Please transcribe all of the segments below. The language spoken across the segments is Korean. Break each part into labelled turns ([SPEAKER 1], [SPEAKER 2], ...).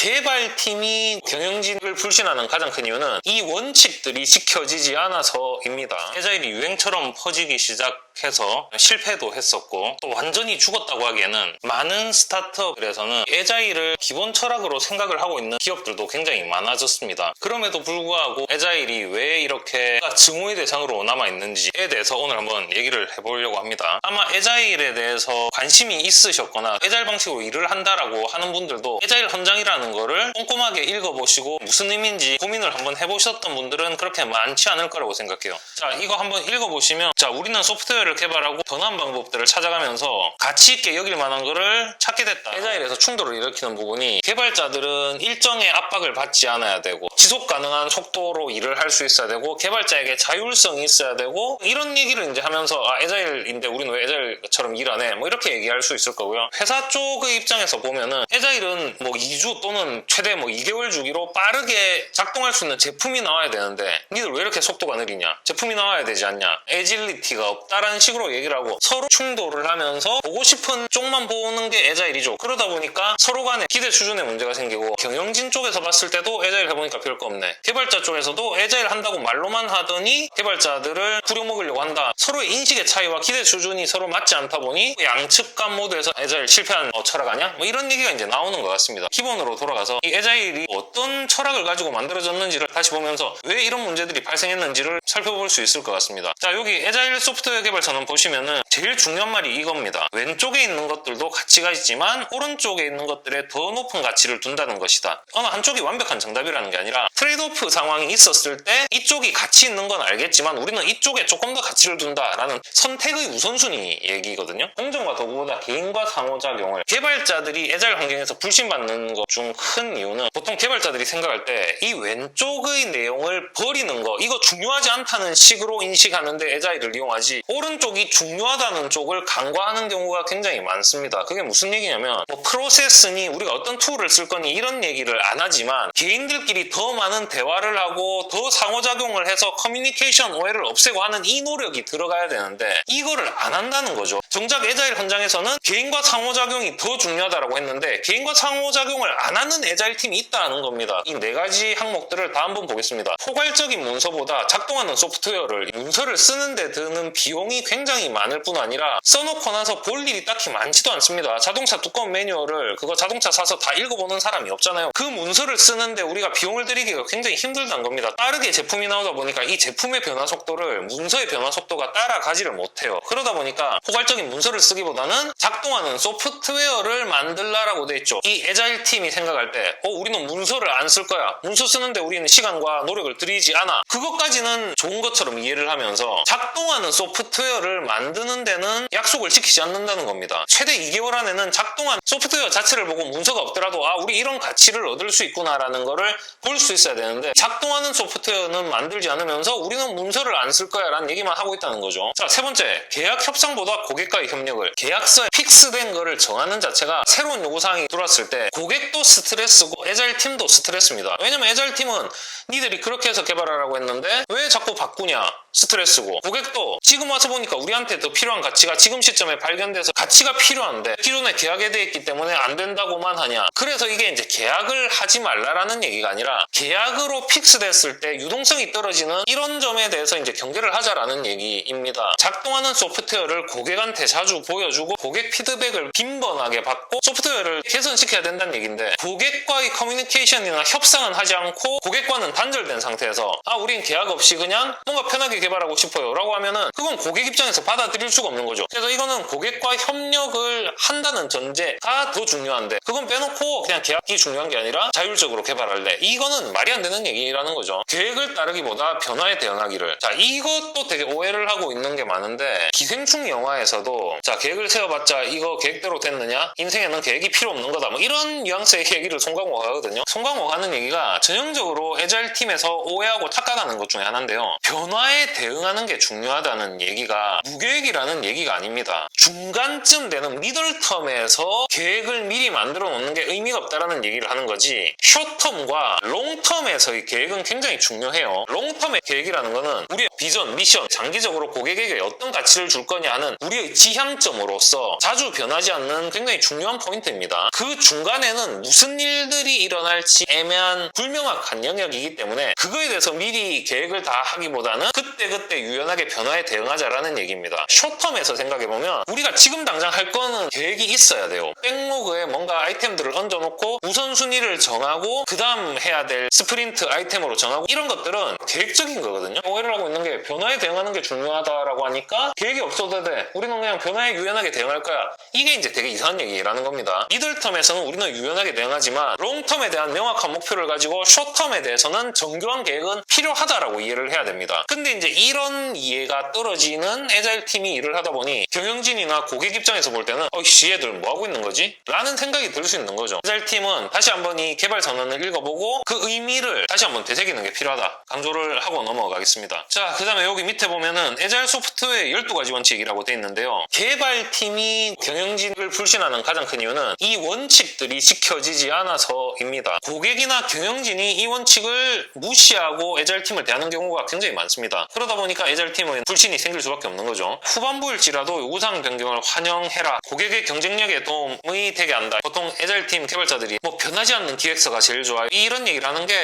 [SPEAKER 1] 개발팀이 경영진을 불신하는 가장 큰 이유는 이 원칙들이 지켜지지 않아서입니다. 애자일이 유행처럼 퍼지기 시작해서 실패도 했었고 또 완전히 죽었다고 하기에는 많은 스타트업들에서는 애자일을 기본 철학으로 생각을 하고 있는 기업들도 굉장히 많아졌습니다. 그럼에도 불구하고 애자일이 왜 이렇게 증오의 대상으로 남아있는지에 대해서 오늘 한번 얘기를 해보려고 합니다. 아마 애자일에 대해서 관심이 있으셨거나 애자일 방식으로 일을 한다라고 하는 분들도 애자일 헌장이라는 거를 꼼꼼하게 읽어보시고 무슨 의미인지 고민을 한번 해보셨던 분들은 그렇게 많지 않을 거라고 생각해요. 자, 이거 한번 읽어보시면 자, 우리는 소프트웨어를 개발하고 변환 방법들을 찾아가면서 가치 있게 여길 만한 거를 찾게 됐다. 애자일에서 충돌을 일으키는 부분이 개발자들은 일정의 압박을 받지 않아야 되고 지속 가능한 속도로 일을 할 수 있어야 되고 개발자에게 자율성이 있어야 되고 이런 얘기를 이제 하면서 애자일인데 우리는 왜 애자일처럼 일 안 해? 뭐 이렇게 얘기할 수 있을 거고요. 회사 쪽의 입장에서 보면은 애자일은 뭐 2주 또는 최대 뭐 2개월 주기로 빠르게 작동할 수 있는 제품이 나와야 되는데 니들 왜 이렇게 속도가 느리냐? 제품이 나와야 되지 않냐? 애질리티가 없다라는 식으로 얘기를 하고 서로 충돌을 하면서 보고 싶은 쪽만 보는 게 애자일이죠. 그러다 보니까 서로 간에 기대 수준에 문제가 생기고 경영진 쪽에서 봤을 때도 애자일 해보니까 별거 없네. 개발자 쪽에서도 애자일 한다고 말로만 하더니 개발자들을 부려먹으려고 한다. 서로의 인식의 차이와 기대 수준이 서로 맞지 않다 보니 양측 간 모드에서 애자일 실패한 철학 아니야? 뭐 이런 얘기가 이제 나오는 것 같습니다. 기본으로 돌아가서 이 애자일이 어떤 철학을 가지고 만들어졌는지를 다시 보면서 왜 이런 문제들이 발생했는지를 살펴볼 수 있을 것 같습니다. 자, 여기 애자일 소프트웨어 개발서는 보시면은 제일 중요한 말이 이겁니다. 왼쪽에 있는 것들도 가치가 있지만 오른쪽에 있는 것들에 더 높은 가치를 둔다는 것이다. 어느 한쪽이 완벽한 정답이라는 게 아니라 트레이드오프 상황이 있었을 때 이쪽이 가치 있는 건 알겠지만 우리는 이쪽에 조금 더 가치를 둔다라는 선택의 우선순위 얘기거든요. 공정과 도구보다 개인과 상호작용을 개발자들이 애자일 환경에서 불신받는 것 중 큰 이유는 보통 개발자들이 생각할 때 이 왼쪽의 내용을 버리는 거 이거 중요하지 않다는 식으로 인식하는데 애자일을 이용하지 오른쪽이 중요하다는 쪽을 간과하는 경우가 굉장히 많습니다. 그게 무슨 얘기냐면 뭐 프로세스니 우리가 어떤 툴을 쓸 거니 이런 얘기를 안 하지만 개인들끼리 더 많은 대화를 하고 더 상호작용을 해서 커뮤니케이션 오해를 없애고 하는 이 노력이 들어가야 되는데 이거를 안 한다는 거죠. 정작 애자일 현장에서는 개인과 상호작용이 더 중요하다고 했는데 개인과 상호작용을 안 하는 애자일 팀이 있다는 겁니다. 이 네 가지 항목들을 다 한번 보겠습니다. 포괄적인 문서보다 작동하는 소프트웨어를 문서를 쓰는데 드는 비용이 굉장히 많을 뿐 아니라 써놓고 나서 볼 일이 딱히 많지도 않습니다. 자동차 두꺼운 매뉴얼을 그거 자동차 사서 다 읽어보는 사람이 없잖아요. 그 문서를 쓰는데 우리가 비용을 들이기가 굉장히 힘들다는 겁니다. 빠르게 제품이 나오다 보니까 이 제품의 변화 속도를 문서의 변화 속도가 따라가지를 못해요. 그러다 보니까 포괄적인 문서를 쓰기보다는 작동하는 소프트웨어를 만들라라고 돼 있죠. 이 애자일 팀이 생각할 때 우리는 문서를 안 쓸 거야. 문서 쓰는데 우리는 시간과 노력을 들이지 않아. 그것까지는 좋은 것처럼 이해를 하면서 작동하는 소프트웨어를 만드는 데는 약속을 지키지 않는다는 겁니다. 최대 2개월 안에는 작동한 소프트웨어 자체를 보고 문서가 없더라도 우리 이런 가치를 얻을 수 있구나라는 거를 볼 수 있어야 되는데 작동하는 소프트웨어는 만들지 않으면서 우리는 문서를 안 쓸 거야 라는 얘기만 하고 있다는 거죠. 자, 세 번째, 계약 협상보다 고객과의 협력을 계약서에 픽스된 거를 정하는 자체가 새로운 요구사항이 들어왔을 때 고객도 스트레스고 애자일 팀도 스트레스입니다. 왜냐면 애자일 팀은 니들이 그렇게 해서 개발하라고 했는데 왜 자꾸 바꾸냐 스트레스고 고객도 지금 와서 보니까 우리한테 더 필요한 가치가 지금 시점에 발견돼서 가치가 필요한데 기존에 계약에 돼 있기 때문에 안 된다고만 하냐. 그래서 이게 이제 계약을 하지 말라라는 얘기가 아니라 계약으로 픽스됐을 때 유동성이 떨어지는 이런 점에 대해서 이제 경계를 하자라는 얘기입니다. 작동하는 소프트웨어를 고객한테 자주 보여주고 고객 피드백을 빈번하게 받고 소프트웨어를 개선시켜야 된다는 얘기인데 고객과의 커뮤니케이션이나 협상은 하지 않고 고객과는 단절된 상태에서 우린 계약 없이 그냥 뭔가 편하게 개발하고 싶어요 라고 하면은 그건 고객 입장에서 받아들일 수가 없는 거죠. 그래서 이거는 고객과 협력을 한다는 전제가 더 중요한데 그건 빼놓고 그냥 계약이 중요한 게 아니라 자율적으로 개발할래. 이거는 말이 안 되는 얘기라는 거죠. 계획을 따르기보다 변화에 대응하기를. 자, 이것도 되게 오해를 하고 있는 게 많은데 기생충 영화에서도 자, 계획을 세워봤자 이거 계획대로 됐느냐? 인생에는 계획이 필요 없는 거다. 뭐 이런 뉘앙스의 얘기를 송강호가 하거든요. 송강호가 하는 얘기가 전형적으로 애자일 팀에서 오해하고 착각하는 것 중에 하나인데요. 변화에 변화에 대응하는 게 중요하다는 얘기가 무계획이라는 얘기가 아닙니다. 중간쯤 되는 미들텀에서 계획을 미리 만들어 놓는 게 의미가 없다라는 얘기를 하는 거지, 숏텀과 롱텀에서의 계획은 굉장히 중요해요. 롱텀의 계획이라는 거는 우리의 비전, 미션, 장기적으로 고객에게 어떤 가치를 줄 거냐 하는 우리의 지향점으로서 자주 변하지 않는 굉장히 중요한 포인트입니다. 그 중간에는 무슨 일들이 일어날지 애매한 불명확한 영역이기 때문에 그거에 대해서 미리 계획을 다 하기보다는 그때그때 유연하게 변화에 대응하자라는 얘기입니다. 숏텀에서 생각해보면 우리가 지금 당장 할 거는 계획이 있어야 돼요. 백로그에 뭔가 아이템들을 얹어놓고 우선순위를 정하고 그 다음 해야 될 스프린트 아이템으로 정하고, 이런 것들은 계획적인 거거든요. 오해를 하고 있는 게 변화에 대응하는 게 중요하다라고 하니까 계획이 없어도 돼, 우리는 그냥 변화에 유연하게 대응할 거야, 이게 이제 되게 이상한 얘기라는 겁니다. 미들텀에서는 우리는 유연하게 대응하지만 롱텀에 대한 명확한 목표를 가지고 숏텀에 대해서는 정교한 계획은 필요하다라고 이해를 해야 됩니다. 근데 이제 이런 이해가 떨어지는 애자일 팀이 일을 하다 보니 경영진이나 고객 입장에서 볼 때는 어이씨 얘들 뭐 하고 있는 거지? 라는 생각이 들 수 있는 거죠. 애자일 팀은 다시 한번 이 개발 선언을 읽어보고 그 의미를 다시 한번 되새기는 게 필요하다, 강조를 하고 넘어가겠습니다. 자, 그 다음에 여기 밑에 보면은 애자일 소프트웨어의 12가지 원칙이라고 돼 있는데요. 개발팀이 경영진을 불신하는 가장 큰 이유는 이 원칙들이 지켜지지 않아서입니다. 고객이나 경영진이 이 원칙을 무시하고 애자일 팀을 대하는 경우가 굉장히 많습니다. 그러다 보니까 애자일 팀은 불신이 생길 수밖에 없는 거죠. 후반부일지라도 요구사항 변경을 환영해라, 고객의 경쟁력에 도움이 되게 한다. 보통 애자일 팀 개발자들이 뭐 변하지 않는 기획서가 제일 좋아요, 이런 얘기를 하는 게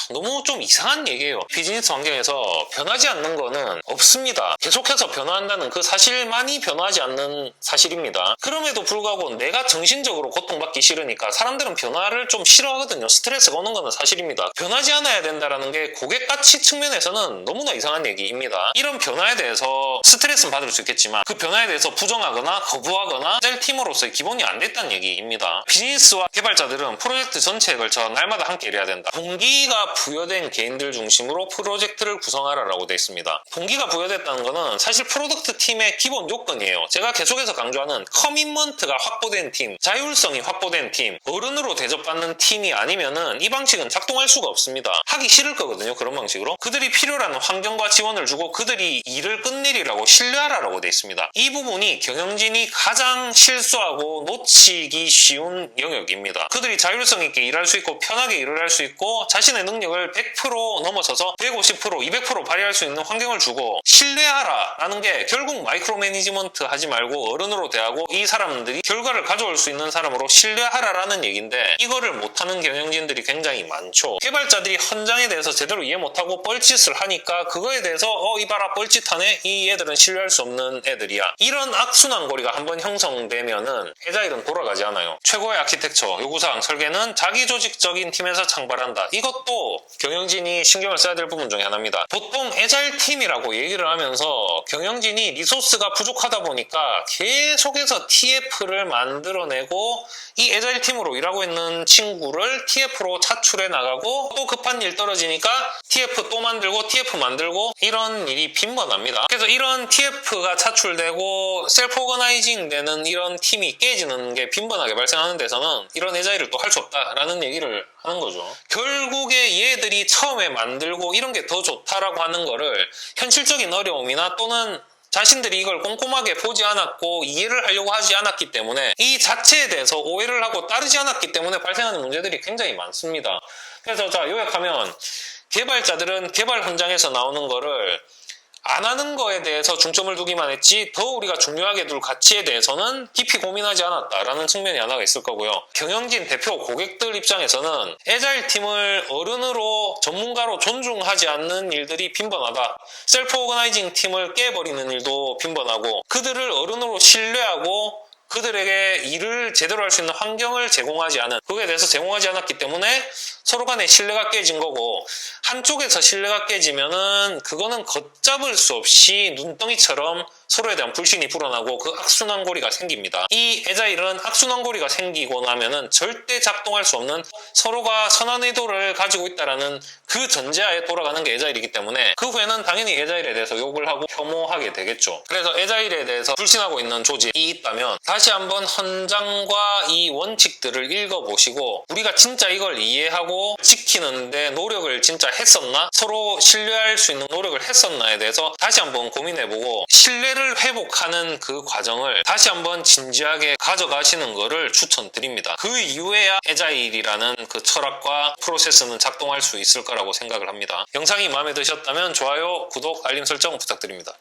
[SPEAKER 1] 너무 좀 이상한 얘기예요. 비즈니스 환경에서 변하지 않는 거는 없습니다. 계속해서 변화한다는 그 사실만이 변화하지 않는 사실입니다. 그럼에도 불구하고 내가 정신적으로 고통받기 싫으니까 사람들은 변화를 좀 싫어하거든요. 스트레스가 오는 거는 사실입니다. 변하지 않아야 된다는 게 고객 가치 측면에서는 너무나 이상한 얘기입니다. 이런 변화에 대해서 스트레스는 받을 수 있겠지만 그 변화에 대해서 부정하거나 거부하거나 애자일 팀으로서의 기본이 안 됐다는 얘기입니다. 비즈니스와 개발자들은 프로젝트 전체에 걸쳐 날마다 함께 일해야 된다. 동기가 부여된 개인들 중심으로 프로젝트를 구성하라라고 되어 있습니다. 동기가 부여됐다는 거는 사실 프로덕트 팀의 기본 요건이에요. 제가 계속해서 강조하는 커밋먼트가 확보된 팀, 자율성이 확보된 팀, 어른으로 대접받는 팀이 아니면은 이 방식은 작동할 수가 없습니다. 하기 싫을 거거든요, 그런 방식으로. 그들이 필요로 환경과 지원을 주고 그들이 일을 끝내리라고 신뢰하라라고 되어 있습니다. 이 부분이 경영진이 가장 실수하고 놓치기 쉬운 영역입니다. 그들이 자율성 있게 일할 수 있고 편하게 일을 할 수 있고 자신의 능력을 100% 넘어서서 150%, 200% 발휘할 수 있는 환경을 주고 신뢰하라 라는 게 결국 마이크로 매니지먼트 하지 말고 어른으로 대하고 이 사람들이 결과를 가져올 수 있는 사람으로 신뢰하라 라는 얘기인데, 이거를 못하는 경영진들이 굉장히 많죠. 개발자들이 헌장에 대해서 제대로 이해 못하고 뻘짓을 하니까 그거에 대해서 이봐라 뻘짓하네, 이 애들은 신뢰할 수 없는 애들이야, 이런 악순환고리가 한번 형성되면은 애자일은 돌아가지 않아요. 최고의 아키텍처, 요구사항, 설계는 자기 조직적인 팀에서 창발한다. 이것도 경영진이 신경을 써야 될 부분 중에 하나입니다. 보통 애자일 팀이라고 얘기를 하면서 경영진이 리소스가 부족하다 보니까 계속해서 TF를 만들어내고 이 애자일 팀으로 일하고 있는 친구를 TF로 차출해 나가고 또 급한 일 떨어지니까 TF 또 만들고 TF 만들고 이런 일이 빈번합니다. 그래서 이런 TF가 차출되고 셀프 오거나이징 되는 이런 팀이 깨지는 게 빈번하게 발생하는 데서는 이런 애자일을 또 할 수 없다라는 얘기를 하는 거죠. 결국에 얘들이 처음에 만들고 이런 게 더 좋다라고 하는 거를 현실적인 어려움이나 또는 자신들이 이걸 꼼꼼하게 보지 않았고 이해를 하려고 하지 않았기 때문에 이 자체에 대해서 오해를 하고 따르지 않았기 때문에 발생하는 문제들이 굉장히 많습니다. 그래서 자, 요약하면 개발자들은 개발 현장에서 나오는 거를 안 하는 거에 대해서 중점을 두기만 했지 더 우리가 중요하게 둘 가치에 대해서는 깊이 고민하지 않았다라는 측면이 하나가 있을 거고요. 경영진, 대표, 고객들 입장에서는 애자일 팀을 어른으로 전문가로 존중하지 않는 일들이 빈번하다. 셀프 오거나이징 팀을 깨버리는 일도 빈번하고 그들을 어른으로 신뢰하고 그들에게 일을 제대로 할 수 있는 환경을 제공하지 않은, 그거에 대해서 제공하지 않았기 때문에 서로 간에 신뢰가 깨진 거고, 한쪽에서 신뢰가 깨지면은 그거는 걷잡을 수 없이 눈덩이처럼 서로에 대한 불신이 불어나고 그 악순환고리가 생깁니다. 이 애자일은 악순환고리가 생기고 나면은 절대 작동할 수 없는, 서로가 선한 의도를 가지고 있다라는 그 전제하에 돌아가는 게 애자일이기 때문에 그 후에는 당연히 애자일에 대해서 욕을 하고 혐오하게 되겠죠. 그래서 애자일에 대해서 불신하고 있는 조직이 있다면 다시 한번 헌장과 이 원칙들을 읽어보시고 우리가 진짜 이걸 이해하고 하고 지키는데 노력을 진짜 했었나? 서로 신뢰할 수 있는 노력을 했었나에 대해서 다시 한번 고민해보고 신뢰를 회복하는 그 과정을 다시 한번 진지하게 가져가시는 것을 추천드립니다. 그 이후에야 애자일이라는 그 철학과 프로세스는 작동할 수 있을 거라고 생각을 합니다. 영상이 마음에 드셨다면 좋아요, 구독, 알림 설정 부탁드립니다.